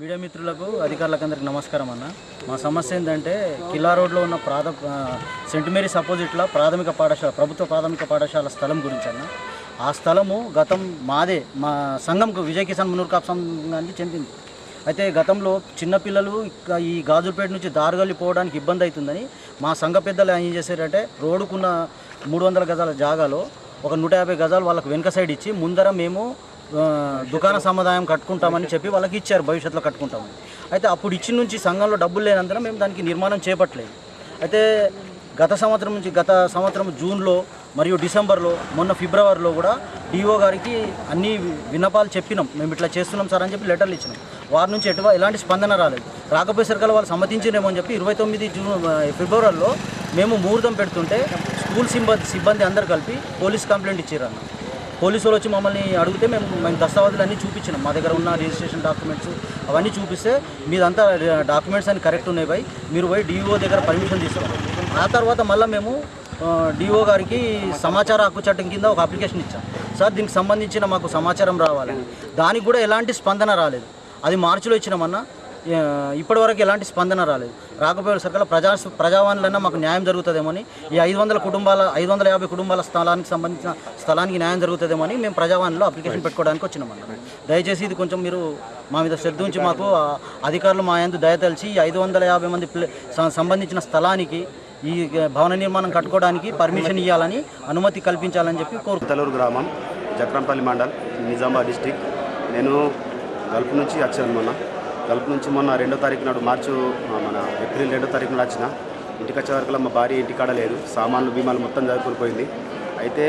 Media మిత్రులకు అధికారులకు అందరికి నమస్కారం అన్న. మా సమస్య ఏంటంటే కిల్లా రోడ్లో ఉన్న సెంట్ మేరీస్ అపోజిట్లో ప్రభుత్వ ప్రాథమిక పాఠశాల స్థలం గురించి అన్న. ఆ స్థలము గతం మాదే, మా సంఘంకు విజయ్ కిసాన్ మునూర్ కాప్ సంఘానికి చెందింది. అయితే గతంలో చిన్నపిల్లలు ఈ గాజుపేట నుంచి దారుగల్లి పోవడానికి ఇబ్బంది అవుతుందని మా సంఘ పెద్దలు ఏం చేశారంటే రోడ్డుకున్న 300 గజాల జాగాలో ఒక 150 గజాలు వాళ్ళకు వెనక సైడ్ ఇచ్చి ముందర మేము దుకాణ సముదాయం కట్టుకుంటామని చెప్పి వాళ్ళకి ఇచ్చారు, భవిష్యత్తులో కట్టుకుంటామని. అయితే అప్పుడు ఇచ్చిన నుంచి సంఘంలో డబ్బులు లేనందున మేము దానికి నిర్మాణం చేపట్టలేదు. అయితే గత సంవత్సరం జూన్లో మరియు డిసెంబర్లో, మొన్న ఫిబ్రవరిలో కూడా డిఓ గారికి అన్ని విన్నపాలు చెప్పినాం. మేము ఇట్లా చేస్తున్నాం సార్ అని చెప్పి లెటర్లు ఇచ్చినాం. వారి నుంచి ఎలాంటి స్పందన రాలేదు. రాకపోయేసరికల్లా వాళ్ళు సమ్మతించినేమో అని చెప్పి 29 ఫిబ్రవరిలో మేము ముహూర్తం పెడుతుంటే స్కూల్ సిబ్బంది అందరు కలిపి పోలీస్ కంప్లైంట్ ఇచ్చారన్న. పోలీసు వాళ్ళు వచ్చి మమ్మల్ని అడిగితే మేము దస్తావేజులు అన్నీ చూపించినాం. మా దగ్గర ఉన్న రిజిస్ట్రేషన్ డాక్యుమెంట్స్ అవన్నీ చూపిస్తే మీదంతా డాక్యుమెంట్స్ అన్ని కరెక్ట్ ఉన్నాయి భయ్, మీరు పోయి డిఓ దగ్గర పర్మిషన్ తీసుకోవాలి. ఆ తర్వాత మళ్ళీ మేము డిఓ గారికి సమాచార హక్కు చట్టం కింద ఒక అప్లికేషన్ ఇచ్చాం. సార్ దీనికి సంబంధించిన మాకు సమాచారం రావాలని. దానికి కూడా ఎలాంటి స్పందన రాలేదు. అది మార్చిలో ఇచ్చినామన్నా, ఇప్పటివరకు ఎలాంటి స్పందన రాలేదు. రాకపోయే సరికల్లా ప్రజావాణిలన్నా మాకు న్యాయం జరుగుతుందేమని, ఈ 550 కుటుంబాల స్థలానికి సంబంధించిన స్థలానికి న్యాయం జరుగుతుందేమని మేము ప్రజావాణిలో అప్లికేషన్ పెట్టుకోవడానికి వచ్చినామన్నా. దయచేసి ఇది కొంచెం మీరు మా మీద శ్రద్ధ ఉంచి మాకు అధికారులు మా యందు దయతలిచి 550 మంది సంబంధించిన స్థలానికి ఈ భవన నిర్మాణం కట్టుకోవడానికి పర్మిషన్ ఇవ్వాలని, అనుమతి కల్పించాలని చెప్పి తలూరు గ్రామం, జక్రంపల్లి మండల్, నిజామాబాద్ డిస్టిక్. నేను గల్ఫ్ నుంచి వచ్చాను. గల్ఫ్ నుంచి మొన్న 2వ తారీఖు నాడు ఏప్రిల్ 2వ తారీఖు నాడు వచ్చిన. ఇంటికి వచ్చే వరకు మా భార్య ఇంటికాడ లేదు. సామాన్లు భీమాలు మొత్తం చదువుకునిపోయింది. అయితే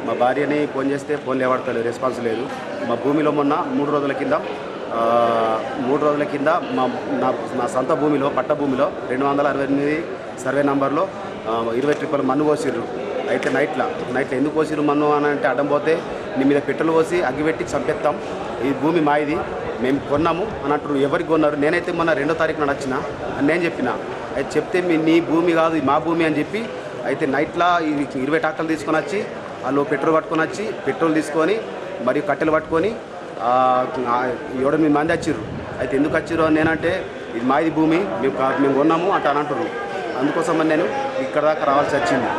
మా భార్యని ఫోన్ చేస్తే ఫోన్ లేవడతలేదు, రెస్పాన్స్ లేదు. మా భూమిలో మొన్న 3 రోజుల కింద నా సొంత భూమిలో, పట్ట భూమిలో 268 సర్వే నంబర్లో 20 ట్రిప్పులు మన్ను పోసిర్రు. అయితే నైట్లో ఎందుకు పోసిర్రు మన్ను అని అంటే, అడ్డం పోతే నీ మీద పెట్రోల్ పోసి అగ్గిపెట్టి చంపేస్తాం, ఈ భూమి మాది, మేము కొన్నాము అని అంటారు. ఎవరికి కొన్నారు? నేనైతే మొన్న 2వ తారీఖు నాడు వచ్చిన అని నేను చెప్పిన. అయితే చెప్తే నీ భూమి కాదు, ఇది మా భూమి అని చెప్పి, అయితే నైట్లో 20 ట్రాక్టర్లు తీసుకొని వచ్చి వాళ్ళు పెట్రోల్ పట్టుకొని వచ్చి, పెట్రోల్ తీసుకొని మరియు కట్టెలు పట్టుకొని 7-8 మంది వచ్చిర్రు. అయితే ఎందుకు వచ్చిర్రు అని నేనంటే, ఇది మాది భూమి, మేము కొన్నాము అంటే అని అంటారు. అందుకోసమని నేను ఇక్కడ దాకా రావాల్సి వచ్చింది.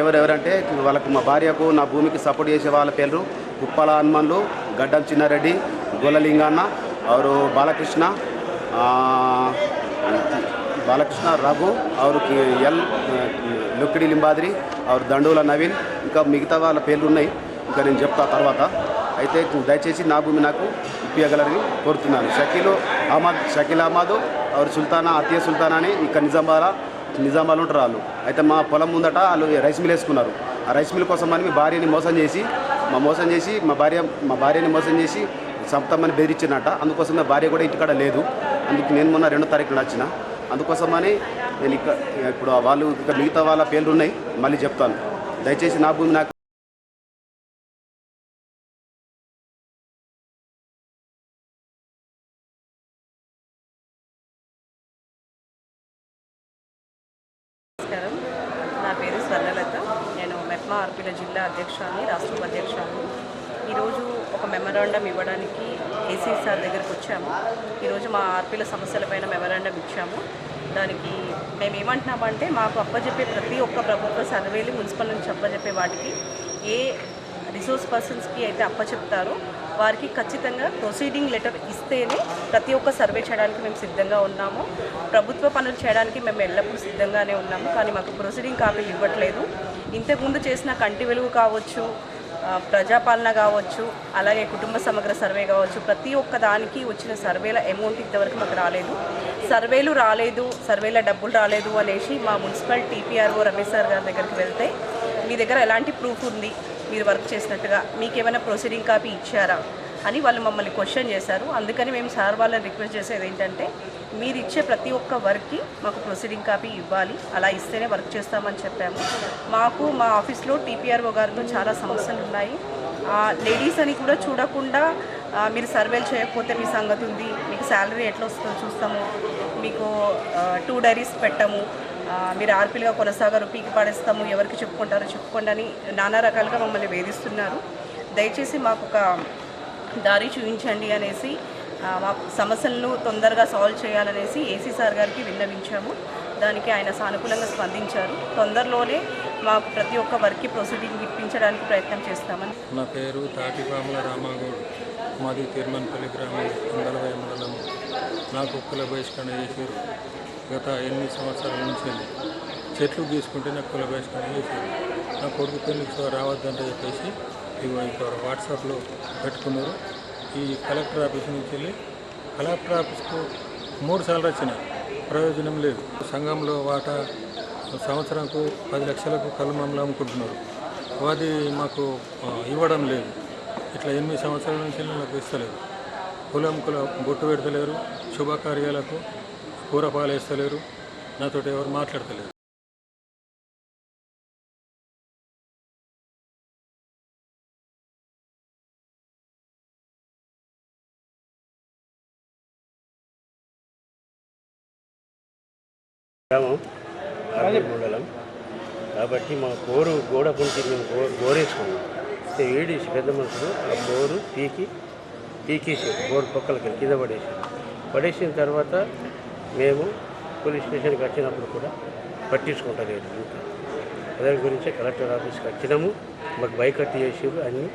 ఎవరెవరంటే వాళ్ళకు, మా భార్యకు నా భూమికి సపోర్ట్ చేసే వాళ్ళ పేర్లు కుప్పాల హనుమన్లు, గడ్డం చిన్నారెడ్డి, గోలలింగన్న, और బాలకృష్ణ రఘు, और లొక్కిడి లింబాద్రి, और దండూల నవీన్, ఇంకా మిగతా వాళ్ళ పేర్లు ఉన్నాయి, ఇంకా నేను చెప్తా తర్వాత. అయితే దయచేసి నా భూమి నాకు ఇప్పించగలరని కోరుతున్నాను. షకీల్ అహ్మద్ और సుల్తానా, అతియా సుల్తానా అని ఇక్కడ నిజామాబాద్లో ఉంటారు వాళ్ళు. అయితే మా పొలం ముందట వాళ్ళు రైస్ మిల్ వేసుకున్నారు. ఆ రైస్ మిల్ కోసం అని మా భార్యని మోసం చేసి మా భార్యని మోసం చేసి చంపుతామని బెదిరించినట్ట. అందుకోసం మా భార్య కూడా ఇంటికాడ లేదు. అందుకు నేను మొన్న 2వ తారీఖున వచ్చిన. అందుకోసమని నేను ఇప్పుడు వాళ్ళు ఇంకా మిగతా వాళ్ళ పేర్లు ఉన్నాయి, మళ్ళీ చెప్తాను. దయచేసి నా భూమి నాకు. నా పేరు స్వర్ణలత. నేను మెప్మా ఆర్పీల జిల్లా అధ్యక్షురాలు, రాష్ట్ర ఉపాధ్యక్షురాలు. ఈరోజు ఒక మెమరాండం ఇవ్వడానికి ఏసీ సార్ దగ్గరికి వచ్చాము. ఈరోజు మా ఆర్పీల సమస్యలపైన మెమరాండం ఇచ్చాము. దానికి మేము ఏమంటున్నామంటే, మాకు అప్పచెప్పే ప్రతి ఒక్క ప్రభుత్వ సర్వేలు, మున్సిపల్ నుంచి అప్పచెప్పే వాటికి ఏ రిసోర్స్ పర్సన్స్కి అయితే అప్పచెప్తారో వారికి ఖచ్చితంగా ప్రొసీడింగ్ లెటర్ ఇస్తేనే ప్రతి ఒక్క సర్వే చేయడానికి మేము సిద్ధంగా ఉన్నాము. ప్రభుత్వ పనులు చేయడానికి మేము ఎల్లప్పుడూ సిద్ధంగానే ఉన్నాము. కానీ మాకు ప్రొసీడింగ్ కాపీలు ఇవ్వట్లేదు. ఇంతకుముందు చేసిన కంటి వెలుగు కావచ్చు, ప్రజాపాలన కావచ్చు, అలాగే కుటుంబ సమగ్ర సర్వే కావచ్చు, ప్రతి ఒక్క దానికి వచ్చిన సర్వేల అమౌంట్ ఇంతవరకు మాకు రాలేదు. సర్వేలు రాలేదు, సర్వేల డబ్బులు రాలేదు అనేసి మా మున్సిపల్ టీపీఆర్ఓ రమేష్ సార్ గారి దగ్గరికి వెళ్తే, మీ దగ్గర ఎలాంటి ప్రూఫ్ ఉంది మీరు వర్క్ చేసినట్టుగా, మీకేమైనా ప్రొసీడింగ్ కాపీ ఇచ్చారా అని వాళ్ళు మమ్మల్ని క్వశ్చన్ చేశారు. అందుకని మేము సార్ వాళ్ళని రిక్వెస్ట్ చేసేది ఏంటంటే, మీరు ఇచ్చే ప్రతి ఒక్క వర్క్కి మాకు ప్రొసీడింగ్ కాపీ ఇవ్వాలి, అలా ఇస్తేనే వర్క్ చేస్తామని చెప్పాము. మాకు మా ఆఫీస్లో టీపీఆర్ఓ గారితో చాలా సమస్యలు ఉన్నాయి. లేడీస్ అని కూడా చూడకుండా, మీరు సర్వేలు చేయకపోతే మీ సంగతి ఉంది, మీకు శాలరీ ఎట్లా వస్తుందో చూస్తాము, మీకు 2 డైరీస్ పెట్టము, మీరు ఆర్పీలుగా కొనసాగారు, పీకి పడేస్తాము, ఎవరికి చెప్పుకుంటారో చెప్పుకోండి అని నానా రకాలుగా మమ్మల్ని వేధిస్తున్నారు. దయచేసి మాకు ఒక దారి చూపించండి అనేసి మా సమస్యలను తొందరగా సాల్వ్ చేయాలనేసి ఏసీ సార్ గారికి విన్నవించాము. దానికి ఆయన సానుకూలంగా స్పందించారు. తొందరలోనే మాకు ప్రతి ఒక్క వర్క్కి ప్రొసీడింగ్ ఇప్పించడానికి ప్రయత్నం చేస్తామని. నా పేరు తాటిపాముల రామాగౌడ్, మాది తిరుమన్పల్లి గ్రామం, మంగళవయ మండలం. నాకు కుల బహిష్కరణ చేశారు. గత 8 సంవత్సరాల నుంచి చెట్లు గీసుకుంటే నాకు కుల బహిష్కరణ చేశారు. నా కొడుకు పెళ్లికి రావద్దంటే చెప్పేసి ఇప్పుడు వాట్సాప్లో పెట్టుకున్నారు. ఈ కలెక్టర్ ఆఫీస్ నుంచి వెళ్ళి కలెక్టర్ ఆఫీస్కు 3 సార్లు వచ్చిన ప్రయోజనం లేదు. సంఘంలో వాటా సంవత్సరంకు 10 లక్షలకు కలుమమ్మలు అమ్ముకుంటున్నారు. అది మాకు ఇవ్వడం లేదు. ఇట్లా 8 సంవత్సరాల నుంచి నాకు ఇస్తలేరు. కులం బొట్టు పెడతలేరు, శుభకార్యాలకు కూరపాలు వేస్తలేరు, నాతో ఎవరు మాట్లాడతలేరు. గ్రామం మండలం కాబట్టి మా బోరు గోడ పుంటి మేము బోరేసుకున్నాం. ఏడేసి పెద్ద మనుషులు ఆ బోరు పీకేసారు. బోరు పక్కలకి కింద పడేసిన తర్వాత మేము పోలీస్ స్టేషన్కి వచ్చినప్పుడు కూడా పట్టించుకుంటలేదు. దాని గురించి కలెక్టర్ ఆఫీస్కి వచ్చినాము. మాకు బైకట్టు చేసారు. అన్ని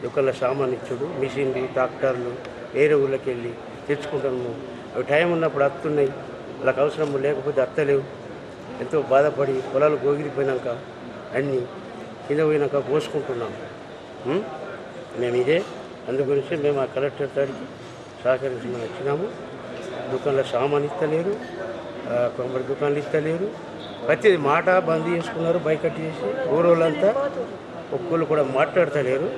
దుకాణాల సామాన్ ఇచ్చుడు, మిషన్లు, ట్రాక్టర్లు వేరే ఊళ్ళకి వెళ్ళి తెచ్చుకుంటాము. అవి టైం ఉన్నప్పుడు వస్తున్నాయి, వాళ్ళకి అవసరం లేకపోతే అత్తలేవు. ఎంతో బాధపడి పొలాలు గోగిరిపోయినాక అన్నీ కింద పోయినాక పోసుకుంటున్నాం. మేము ఇదే అందు గురించి మేము ఆ కలెక్టర్ గారికి సహకరించమని వచ్చినాము. దుకాణంలో సామాన్ ఇస్తలేరు, కొమ్మరి దుకాణాలు ఇస్తలేరు. ప్రతిది మాట బంద్ చేసుకున్నారు, బైకట్ చేసి ఊరోళ్ళంతా ఒక్కళ్ళు కూడా మాట్లాడతలేరు.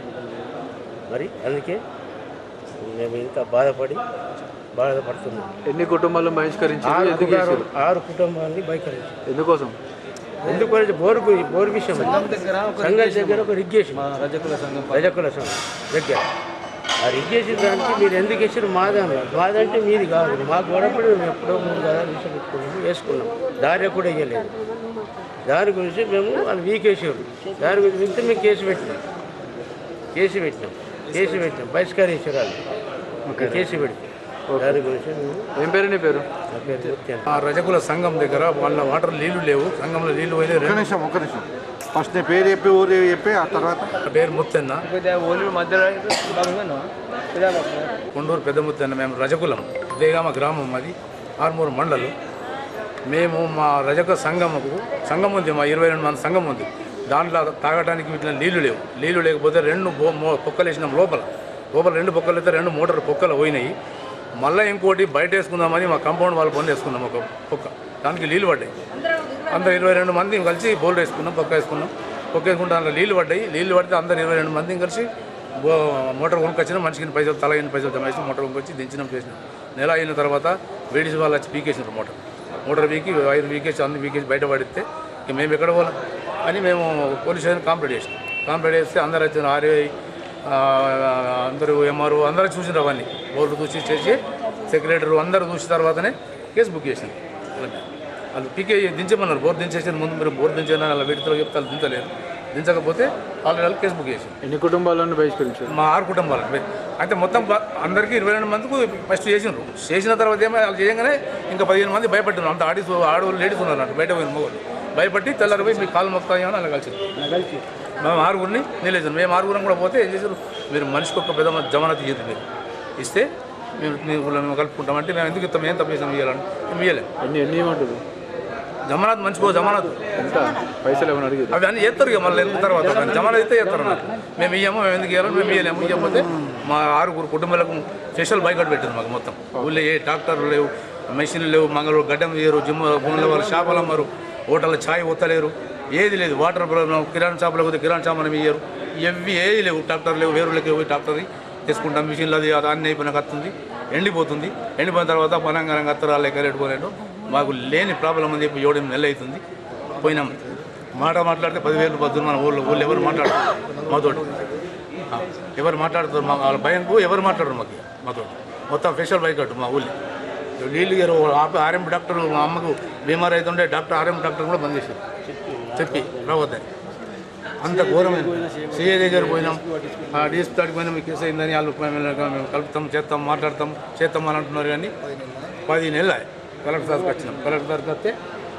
మరి అందుకే మేము ఇంత బాధపడుతున్నాం. ఎన్ని కుటుంబాలు బహిష్కరించారు? 6 కుటుంబాలని బహిష్కరించారు. ఎందుకోసం? ఎందుకంటే బోరు విషయం సంఘం దగ్గర ఒక రిగ్గేషన్ రజకుల సంఘం దగ్గర ఆ రిగ్గేషన్ దానికి మీరు ఎందుకు వేసారు? మాదంటే మీది కాదు. మాకు గొడవపడి మేము ఎప్పుడో 3 గదాలు విషయం వేసుకున్నాం. దారి కూడా వేయలేదు. దాని గురించి మేము వాళ్ళు వీకేసారు. దాని గురించి ఇంత మేము కేసు పెట్టినాం బహిష్కరించారు. వాళ్ళు కేసు పెట్టి దాని గురించి ఏం పేరు? నీ పేరు? నా పేరు ముత్యాల. ఆ రజకుల సంఘం దగ్గర వాళ్ళ వాటర్ నీళ్లు లేవు. సంఘంలో నీళ్లు పోయినాయి. ఒక నిమిషం ఫస్ట్ నీ పేరు చెప్పి ఊరు చెప్పి ఆ తర్వాత. పేరు ముత్తన్న, కొండూరు పెద్ద ముత్తన్న. మేము రజకులం. దేగామ గ్రామం, అది ఆర్మూరు మండలం. మేము మా రజక సంఘం ఉంది. మా 22 మంది సంఘం ఉంది. దాంట్లో తాగడానికి ఇట్లా నీళ్లు లేకపోతే 2 పొక్కలు వేసినాం. లోపల 2 పొక్కలు అయితే 2 మోటార్ పొక్కలు పోయినాయి. మళ్ళీ ఇంకోటి బయట వేసుకుందామని మా కాంపౌండ్ వాళ్ళు బంద్ వేసుకున్నాం. ఒక పొక్క దానికి నీళ్ళు పడ్డాయి. అందరు 22 మంది కలిసి బోర్డు వేసుకున్నాం, పొక్క వేసుకున్నాం. పొక్క వేసుకుంటే అందులో నీళ్ళు పడితే అందరు 22 మంది కలిసి మోటార్ కొనుక్కొచ్చినాం. మనిషికి పైసలు తల 8 పైసలు జమ చేసి మోటార్ కొనుక్కొచ్చి దించినాం, చేసినాం. నెల అయిన తర్వాత వేడిసి వాళ్ళు వచ్చి పీకేసినారు. మోటార్ పీకి 5 పీకేసి అన్ని పీకేసి బయట పడితే ఇక మేము ఎక్కడ పోలేం అని మేము పోలీస్ స్టేషన్ కంప్లైంట్ చేస్తే అందరు వచ్చిన ఆర్ఐ అందరూ ఎంఆర్ఓ అందరూ చూసిన అవన్నీ బోర్డు చూసి చేసి సెక్రటరీ అందరూ చూసిన తర్వాతనే కేసు బుక్ చేసింది. వాళ్ళు పీకే దించమన్నారు. బోర్డు దించేసిన ముందు మీరు బోర్డు దించాలని అలా వీటితో చెప్తే వాళ్ళు దించలేరు. దించకపోతే వాళ్ళు కేసు బుక్ చేసింది. ఎన్ని కుటుంబాలను బహిష్కరించారు? మా 6 కుటుంబాలకు. అయితే మొత్తం అందరికీ 22 మందికి ఫస్ట్ చేసిన తర్వాత ఏమో వాళ్ళు చేయగానే ఇంకా 15 మంది భయపడ్డారు. అంత ఆడవాళ్ళు లేడీస్ ఉన్నారు అన్నట్టు. బయట పోయిన మగవాళ్ళు భయపడి తెల్లారిపోయి మీ కాలు మొక్తాయేమని అలా కలిసి మేము 6గురిని నిలేసారు. మేము 6గురం కూడా పోతే ఏం చేశారు, మీరు మనిషికి ఒక పెద్ద జమానత్ ఇయ్యదు, మీరు ఇస్తే మేము కలుపుకుంటామంటే మేము ఎందుకు ఇస్తాం, ఏం తప్పు చేసాం ఇవ్వాలని మేము ఇవ్వలేము. ఎన్ని ఏమంటారు? జమానత్ మంచికో జమానత్ ఎంత పైసలు ఏమైనా అడిగి అవి అన్నీ చేస్తారు ఇక మళ్ళీ తర్వాత జమానత్ అయితే చేస్తారు అన్నట్టు. మేము ఇయ్యము, మేము ఎందుకు ఇవ్వాలి, మేము ఇవ్వలేము. ఇవ్వకపోతే మా 6 కుటుంబాలకు స్పెషల్ బైకట్ పెట్టింది. మాకు మొత్తం ఊళ్ళో ఏ ట్రాక్టర్లు లేవు, మెషిన్లు లేవు, మంగళూరు గడ్డం వేయరు, జిమ్ భూముల వాళ్ళు షాపులు అమ్మరు, హోటల్లో ఛాయ్ ఒత్తలేరు, ఏది లేదు. వాటర్ కిరాణా షాపులకు పోతే కిరాణా షాప్ మనం ఇయ్యరు. ఇవి ఏది లేవు. ట్రాక్టర్ లేవు, వేరులకి పోయి ట్రాక్టర్ తీసుకుంటాం. మిషన్లు అది అన్నీ అయిపోయినాక వస్తుంది, ఎండిపోతుంది. ఎండిపోయిన తర్వాత పనంగా అత్తరా లేక రేటుకోలేడు. మాకు లేని ప్రాబ్లం అని చెప్పి 7 నెలలు అవుతుంది. పోయినాం మాట్లాడితే 10,000 రూపాయలు మన ఊళ్ళో ఎవరు మాట్లాడతారు మాతోటి, ఎవరు మాట్లాడుతారు మా వాళ్ళ భయంకు ఎవరు మాట్లాడరు మాతో. మొత్తం స్పెషల్ బైకట్టు మా ఊళ్ళో. నీళ్ళు ఆర్ఎం డాక్టర్ మా అమ్మకు బీమార్ అవుతుండే డాక్టర్ ఆర్ఎం డాక్టర్ కూడా బంద్ చేశారు చెప్పి రావద్దని. అంత ఘోరమైన సిఐ దగ్గర పోయినాం, డిఎస్పీ దగ్గరికి పోయినాం, ఈ కేసు అయిందని వాళ్ళు మేము కలుపుతాం, చేస్తాం, మాట్లాడతాం, చేస్తాం అని అంటున్నారు. కానీ 10 నెలలు కలెక్టర్ సార్కి వచ్చినాం. కలెక్టర్ సార్కి వస్తే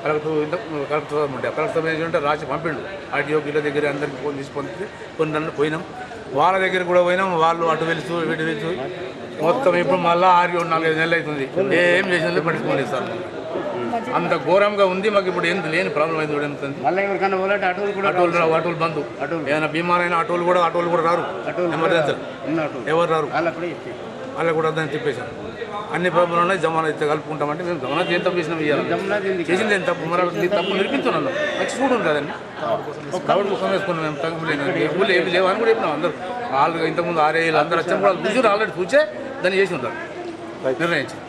కలెక్టర్ సార్ ఉంటే కలెక్టర్ సార్ ఏంటంటే రాసి పంపిండు. ఆర్టీఓ వీళ్ళ దగ్గర అందరికి ఫోన్ తీసి పంపిస్తే కొన్ని పోయినాం. వాళ్ళ దగ్గర కూడా పోయినాం. వాళ్ళు అటు వెళ్తూ వీటి వెళ్తూ మొత్తం ఇప్పుడు మళ్ళీ 6-4-5 నెలలు అవుతుంది. ఏం చేసినా పట్టించుకోలేదు సార్. అంత ఘోరంగా ఉంది మాకు. ఇప్పుడు ఏంది లేని ప్రాబ్లం అయింది కూడా ఎంత ఆటోలు బంద్. ఏదైనా బీమారైనా ఆటోలు కూడా రారు. ఎమర్జెన్సీ ఎవరు రారు. వాళ్ళకి కూడా దాన్ని తిప్పేశారు. అన్ని ప్రాబ్లం ఉన్నాయి. జమానా అయితే కలుపుకుంటామంటే మేము జమానా ఏం తప్పు చేసినాం, ఇవ్వాలి చేసింది ఏం తప్పు, మరి తప్పు నిరూపించున్నాను. వచ్చి చూడండి కదండి, క్రౌడ్ కోసం వేసుకున్నాం. మేము తగ్గులేదు ఏమి లేవు అని కూడా చెప్పినాం. అందరూ వాళ్ళు ఇంతకుముందు 6 ఏళ్ళు అందరూ వచ్చాము కూడా చూసి ఆల్రెడీ చూసే దాన్ని చేసి ఉంటారు నిర్ణయించి.